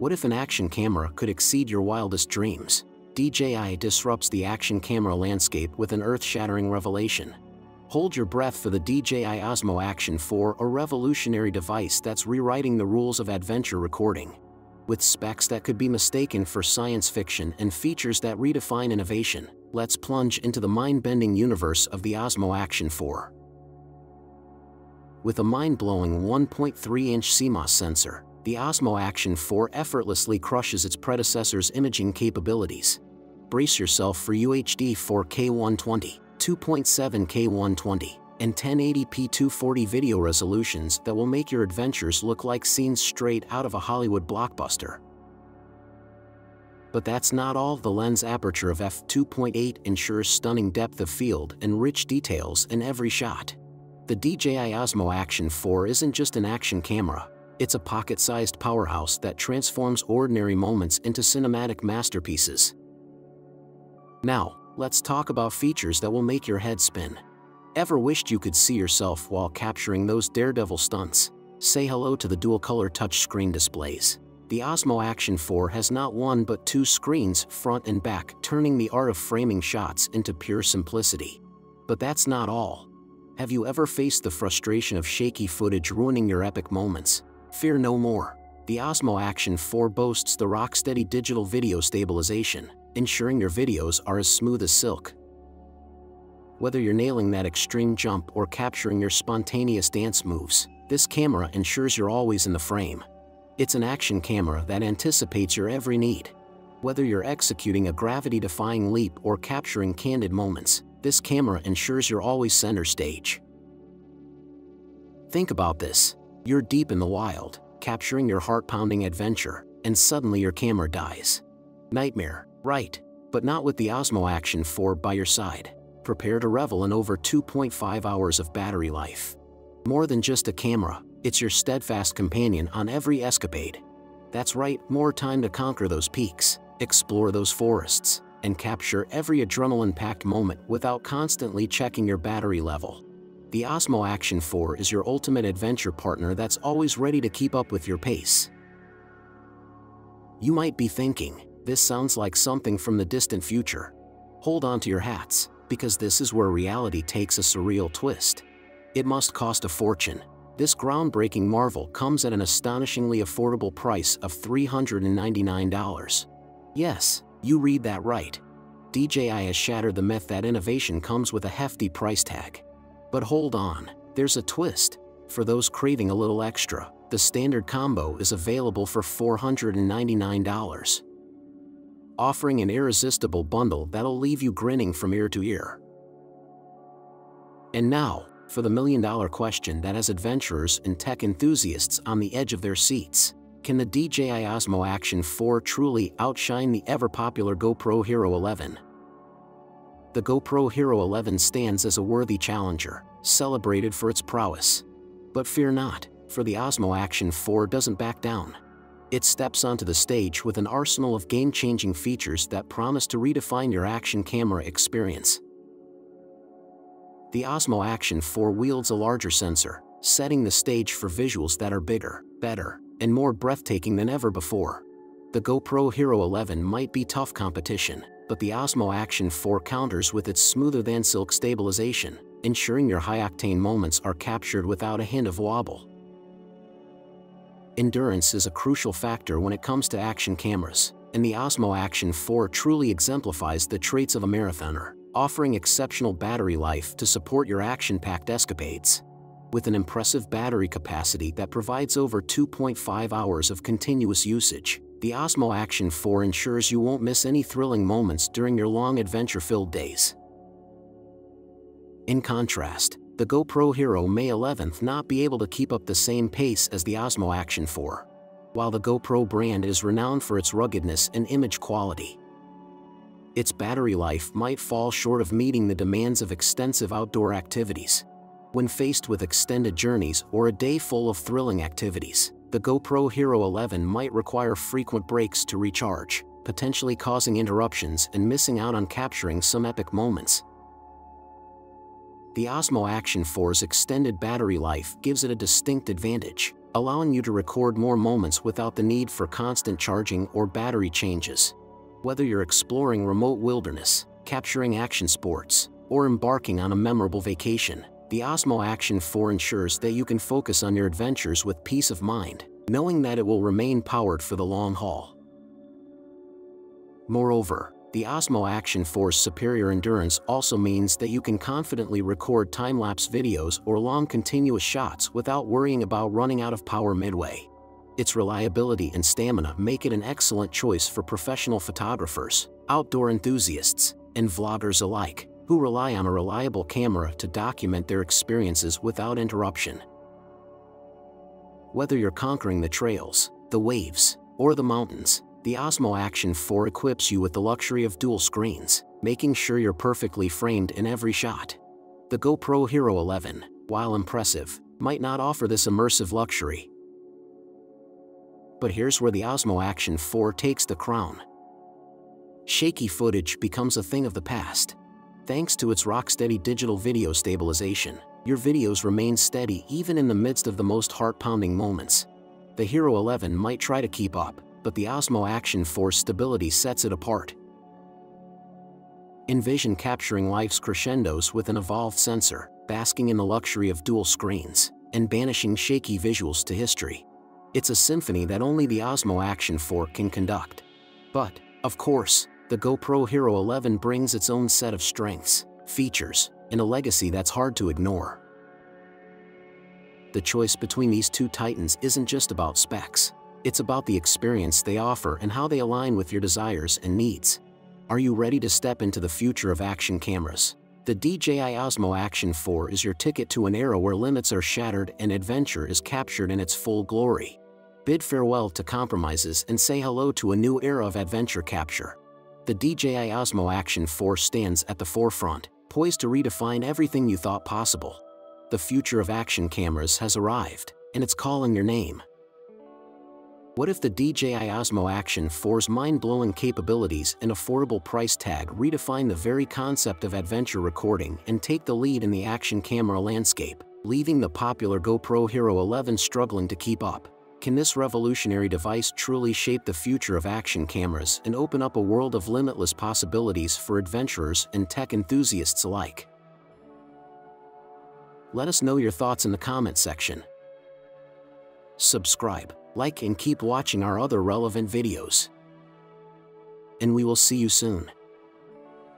What if an action camera could exceed your wildest dreams? DJI disrupts the action camera landscape with an earth-shattering revelation. Hold your breath for the DJI Osmo Action 4, a revolutionary device that's rewriting the rules of adventure recording. With specs that could be mistaken for science fiction and features that redefine innovation, let's plunge into the mind-bending universe of the Osmo Action 4. With a mind-blowing 1.3-inch CMOS sensor, the Osmo Action 4 effortlessly crushes its predecessor's imaging capabilities. Brace yourself for UHD 4K 120, 2.7K 120, and 1080p 240 video resolutions that will make your adventures look like scenes straight out of a Hollywood blockbuster. But that's not all. The lens aperture of f2.8 ensures stunning depth of field and rich details in every shot. The DJI Osmo Action 4 isn't just an action camera, it's a pocket-sized powerhouse that transforms ordinary moments into cinematic masterpieces. Now, let's talk about features that will make your head spin. Ever wished you could see yourself while capturing those daredevil stunts? Say hello to the dual-color touchscreen displays. The Osmo Action 4 has not one but two screens, front and back, turning the art of framing shots into pure simplicity. But that's not all. Have you ever faced the frustration of shaky footage ruining your epic moments? Fear no more. The Osmo Action 4 boasts the rock-steady digital video stabilization, ensuring your videos are as smooth as silk. Whether you're nailing that extreme jump or capturing your spontaneous dance moves, this camera ensures you're always in the frame. It's an action camera that anticipates your every need. Whether you're executing a gravity-defying leap or capturing candid moments, this camera ensures you're always center stage. Think about this. You're deep in the wild, capturing your heart-pounding adventure, and suddenly your camera dies. Nightmare, right? But not with the Osmo Action 4 by your side. Prepare to revel in over 2.5 hours of battery life. More than just a camera, it's your steadfast companion on every escapade. That's right, more time to conquer those peaks, explore those forests, and capture every adrenaline-packed moment without constantly checking your battery level. The Osmo Action 4 is your ultimate adventure partner that's always ready to keep up with your pace. You might be thinking, this sounds like something from the distant future. Hold on to your hats, because this is where reality takes a surreal twist. It must cost a fortune. This groundbreaking marvel comes at an astonishingly affordable price of $399. Yes, you read that right. DJI has shattered the myth that innovation comes with a hefty price tag. But hold on, there's a twist. For those craving a little extra, the standard combo is available for $499. Offering an irresistible bundle that'll leave you grinning from ear to ear. And now, for the million-dollar question that has adventurers and tech enthusiasts on the edge of their seats. Can the DJI Osmo Action 4 truly outshine the ever-popular GoPro Hero 11? The GoPro Hero 11 stands as a worthy challenger, celebrated for its prowess. But fear not, for the Osmo Action 4 doesn't back down. It steps onto the stage with an arsenal of game-changing features that promise to redefine your action camera experience. The Osmo Action 4 wields a larger sensor, setting the stage for visuals that are bigger, better, and more breathtaking than ever before. The GoPro Hero 11 might be tough competition, but the Osmo Action 4 counters with its smoother-than-silk stabilization, ensuring your high-octane moments are captured without a hint of wobble. Endurance is a crucial factor when it comes to action cameras, and the Osmo Action 4 truly exemplifies the traits of a marathoner, offering exceptional battery life to support your action-packed escapades. With an impressive battery capacity that provides over 2.5 hours of continuous usage, the Osmo Action 4 ensures you won't miss any thrilling moments during your long adventure-filled days. In contrast, the GoPro Hero may 11th not be able to keep up the same pace as the Osmo Action 4. While the GoPro brand is renowned for its ruggedness and image quality, its battery life might fall short of meeting the demands of extensive outdoor activities. When faced with extended journeys or a day full of thrilling activities, the GoPro Hero 11 might require frequent breaks to recharge, potentially causing interruptions and missing out on capturing some epic moments. The Osmo Action 4's extended battery life gives it a distinct advantage. allowing you to record more moments without the need for constant charging or battery changes. Whether you're exploring remote wilderness, capturing action sports, or embarking on a memorable vacation, the Osmo Action 4 ensures that you can focus on your adventures with peace of mind, knowing that it will remain powered for the long haul. Moreover, the Osmo Action 4's superior endurance also means that you can confidently record time-lapse videos or long continuous shots without worrying about running out of power midway. Its reliability and stamina make it an excellent choice for professional photographers, outdoor enthusiasts, and vloggers alike, who rely on a reliable camera to document their experiences without interruption. Whether you're conquering the trails, the waves, or the mountains, the Osmo Action 4 equips you with the luxury of dual screens, making sure you're perfectly framed in every shot. The GoPro Hero 11, while impressive, might not offer this immersive luxury. But here's where the Osmo Action 4 takes the crown. Shaky footage becomes a thing of the past. Thanks to its rock-steady digital video stabilization, your videos remain steady even in the midst of the most heart-pounding moments. The Hero 11 might try to keep up, but the Osmo Action 4's stability sets it apart. Envision capturing life's crescendos with an evolved sensor, basking in the luxury of dual screens, and banishing shaky visuals to history. It's a symphony that only the Osmo Action 4 can conduct. But, of course, the GoPro Hero 11 brings its own set of strengths, features, and a legacy that's hard to ignore. The choice between these two titans isn't just about specs. It's about the experience they offer and how they align with your desires and needs. Are you ready to step into the future of action cameras? The DJI Osmo Action 4 is your ticket to an era where limits are shattered and adventure is captured in its full glory. Bid farewell to compromises and say hello to a new era of adventure capture. The DJI Osmo Action 4 stands at the forefront, poised to redefine everything you thought possible. The future of action cameras has arrived, and it's calling your name. What if the DJI Osmo Action 4's mind-blowing capabilities and affordable price tag redefine the very concept of adventure recording and take the lead in the action camera landscape, leaving the popular GoPro Hero 11 struggling to keep up? Can this revolutionary device truly shape the future of action cameras and open up a world of limitless possibilities for adventurers and tech enthusiasts alike? Let us know your thoughts in the comment section. Subscribe, like, and keep watching our other relevant videos. And we will see you soon.